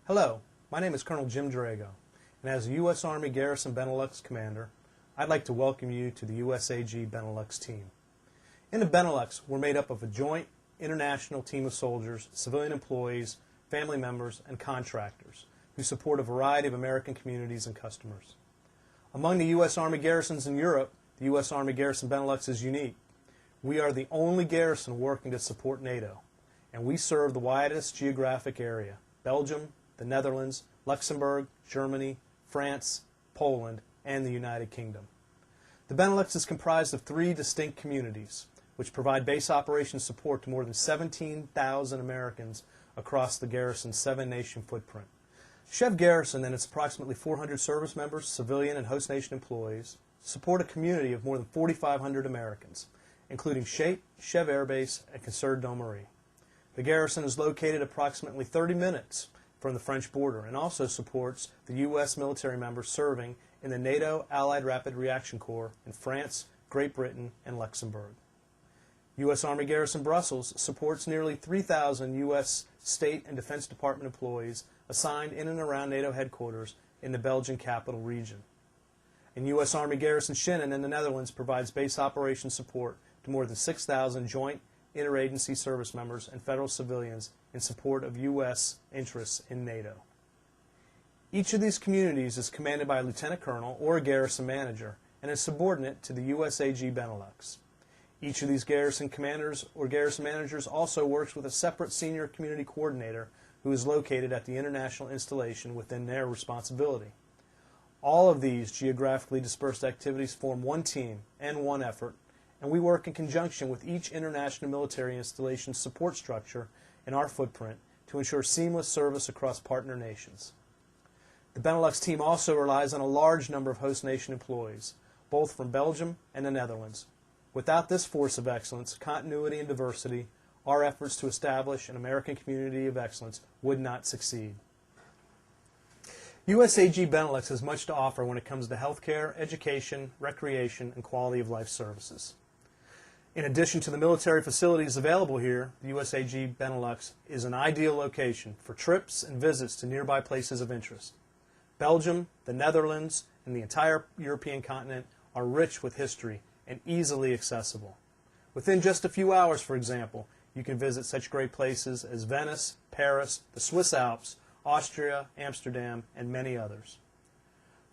Hello, my name is Colonel Jim Drago, and as a U.S. Army Garrison Benelux Commander, I'd like to welcome you to the USAG Benelux team. In the Benelux, we're made up of a joint international team of soldiers, civilian employees, family members, and contractors who support a variety of American communities and customers. Among the U.S. Army garrisons in Europe, the U.S. Army Garrison Benelux is unique. We are the only garrison working to support NATO, and we serve the widest geographic area: Belgium, the Netherlands, Luxembourg, Germany, France, Poland, and the United Kingdom. The Benelux is comprised of 3 distinct communities, which provide base operations support to more than 17,000 Americans across the garrison's 7-nation footprint. Chev Garrison and its approximately 400 service members, civilian and host nation employees support a community of more than 4,500 Americans, including Chev Air Base and Concert Domery. The garrison is located approximately 30 minutes from the French border and also supports the U.S. military members serving in the NATO Allied Rapid Reaction Corps in France, Great Britain, and Luxembourg. U.S. Army Garrison Brussels supports nearly 3,000 U.S. State and Defense Department employees assigned in and around NATO headquarters in the Belgian capital region. And U.S. Army Garrison Schinnen in the Netherlands provides base operations support to more than 6,000 joint interagency service members and federal civilians in support of U.S. interests in NATO. Each of these communities is commanded by a lieutenant colonel or a garrison manager and is subordinate to the USAG Benelux. Each of these garrison commanders or garrison managers also works with a separate senior community coordinator who is located at the international installation within their responsibility. All of these geographically dispersed activities form one team and one effort, and we work in conjunction with each international military installation support structure in our footprint to ensure seamless service across partner nations. The Benelux team also relies on a large number of host nation employees, both from Belgium and the Netherlands. Without this force of excellence, continuity, and diversity, our efforts to establish an American community of excellence would not succeed. USAG Benelux has much to offer when it comes to healthcare, education, recreation, and quality of life services. In addition to the military facilities available here, the USAG Benelux is an ideal location for trips and visits to nearby places of interest. Belgium, the Netherlands, and the entire European continent are rich with history and easily accessible. Within just a few hours, for example, you can visit such great places as Venice, Paris, the Swiss Alps, Austria, Amsterdam, and many others.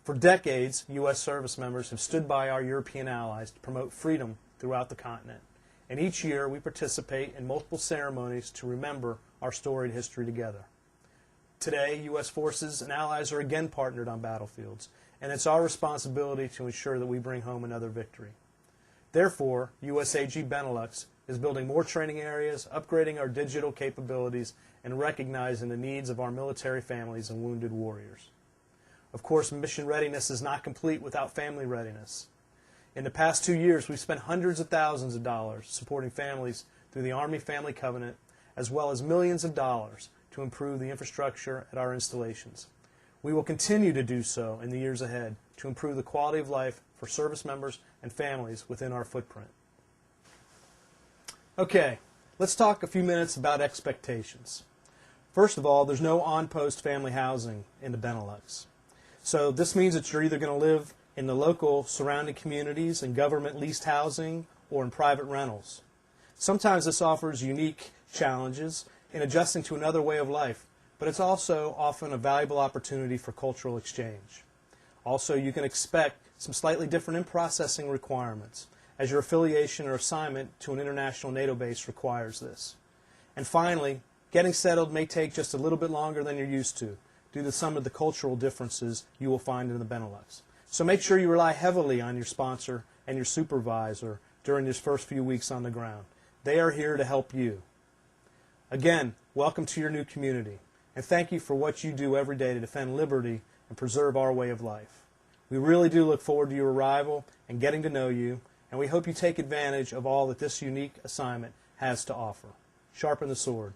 For decades, U.S. service members have stood by our European allies to promote freedom throughout the continent, and each year we participate in multiple ceremonies to remember our storied history together. Today, U.S. forces and allies are again partnered on battlefields, and it's our responsibility to ensure that we bring home another victory. Therefore, USAG Benelux is building more training areas, upgrading our digital capabilities, and recognizing the needs of our military families and wounded warriors. Of course, mission readiness is not complete without family readiness. In the past 2 years, we've spent hundreds of thousands of dollars supporting families through the Army Family Covenant, as well as millions of dollars to improve the infrastructure at our installations. We will continue to do so in the years ahead to improve the quality of life for service members and families within our footprint. Okay, let's talk a few minutes about expectations. First of all, there's no on-post family housing in the Benelux. So this means that you're either going to live in the local surrounding communities in government-leased housing or in private rentals. Sometimes this offers unique challenges in adjusting to another way of life, but it's also often a valuable opportunity for cultural exchange. Also, you can expect some slightly different in-processing requirements, as your affiliation or assignment to an international NATO base requires this. And finally, getting settled may take just a little bit longer than you're used to, due to some of the cultural differences you will find in the Benelux. So make sure you rely heavily on your sponsor and your supervisor during these first few weeks on the ground. They are here to help you. Again, welcome to your new community, and thank you for what you do every day to defend liberty and preserve our way of life. We really do look forward to your arrival and getting to know you, and we hope you take advantage of all that this unique assignment has to offer. Sharpen the sword.